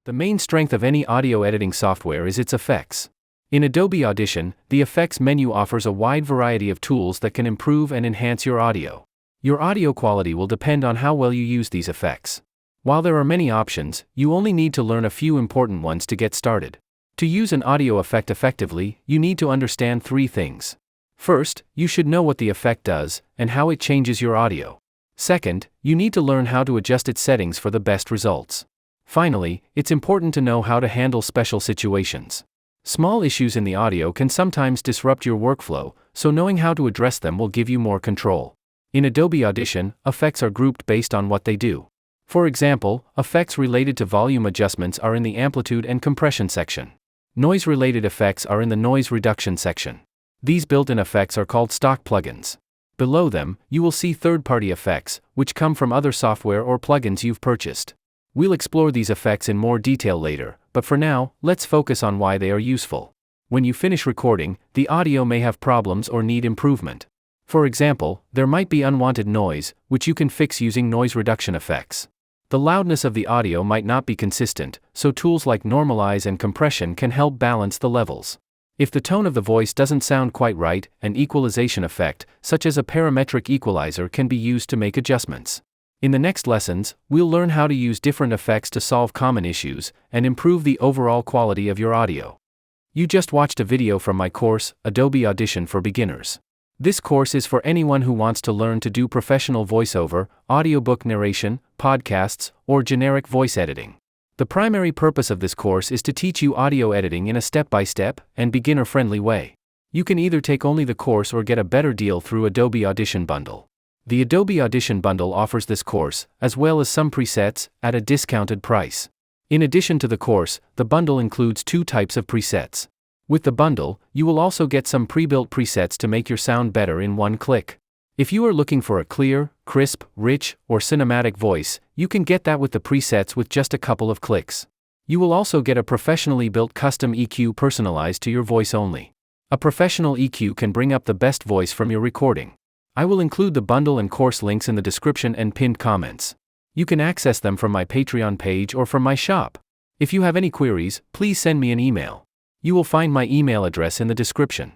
The main strength of any audio editing software is its effects. In Adobe Audition, the Effects menu offers a wide variety of tools that can improve and enhance your audio. Your audio quality will depend on how well you use these effects. While there are many options, you only need to learn a few important ones to get started. To use an audio effect effectively, you need to understand 3 things. First, you should know what the effect does and how it changes your audio. Second, you need to learn how to adjust its settings for the best results. Finally, it's important to know how to handle special situations. Small issues in the audio can sometimes disrupt your workflow, so knowing how to address them will give you more control. In Adobe Audition, effects are grouped based on what they do. For example, effects related to volume adjustments are in the amplitude and compression section. Noise-related effects are in the noise reduction section. These built-in effects are called stock plugins. Below them, you will see third-party effects, which come from other software or plugins you've purchased. We'll explore these effects in more detail later, but for now, let's focus on why they are useful. When you finish recording, the audio may have problems or need improvement. For example, there might be unwanted noise, which you can fix using noise reduction effects. The loudness of the audio might not be consistent, so tools like normalize and compression can help balance the levels. If the tone of the voice doesn't sound quite right, an equalization effect, such as a parametric equalizer, can be used to make adjustments. In the next lessons, we'll learn how to use different effects to solve common issues and improve the overall quality of your audio. You just watched a video from my course, Adobe Audition for Beginners. This course is for anyone who wants to learn to do professional voiceover, audiobook narration, podcasts, or generic voice editing. The primary purpose of this course is to teach you audio editing in a step-by-step and beginner-friendly way. You can either take only the course or get a better deal through Adobe Audition Bundle. The Adobe Audition Bundle offers this course, as well as some presets, at a discounted price. In addition to the course, the bundle includes 2 types of presets. With the bundle, you will also get some pre-built presets to make your sound better in one click. If you are looking for a clear, crisp, rich, or cinematic voice, you can get that with the presets with just a couple of clicks. You will also get a professionally built custom EQ personalized to your voice only. A professional EQ can bring up the best voice from your recording. I will include the bundle and course links in the description and pinned comments. You can access them from my Patreon page or from my shop. If you have any queries, please send me an email. You will find my email address in the description.